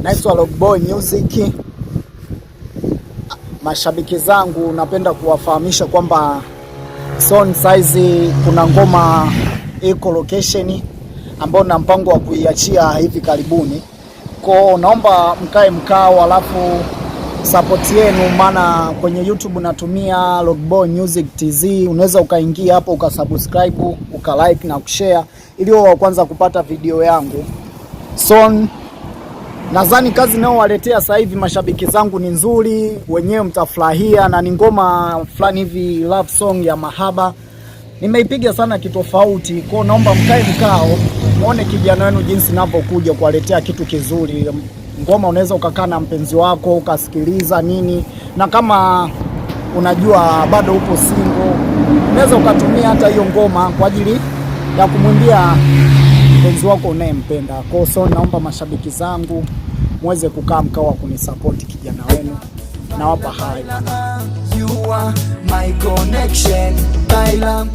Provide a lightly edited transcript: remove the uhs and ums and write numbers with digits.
Naitwa Lockboy Music. Mashabiki zangu, napenda kuwafahamisha kwamba Son size kuna ngoma iko location ambayo na mpango wa kuiachia hivi karibuni. Kwa naomba mkae mkao, alafu support yenu, maana kwenye YouTube natumia Lockboy Music TZ. Unaweza ukaingia hapo ukasubscribe, ukalike na kushare ili wa kwanza kupata video yangu. Son, nadhani kazi nao waletea sasa hivi mashabiki zangu ni nzuri, wenyewe mtafurahia, na ni ngoma fulani hivi love song ya mahaba. Nimeipiga sana kitofauti, kwa naomba mkae mkao muone kijana wenu jinsi ninavyokuja kuwaletea kitu kizuri. Ngoma unaweza ukakaa na mpenzi wako ukasikiliza nini, na kama unajua bado upo single, unaweza ukatumia hata hiyo ngoma kwa ajili ya kumwimbia mpenzi wako unayempenda. Kwa hiyo naomba mashabiki zangu muweze kukaa mkao wa kunisupport kijana wenu. Nawapa hai. You are my connection, baila.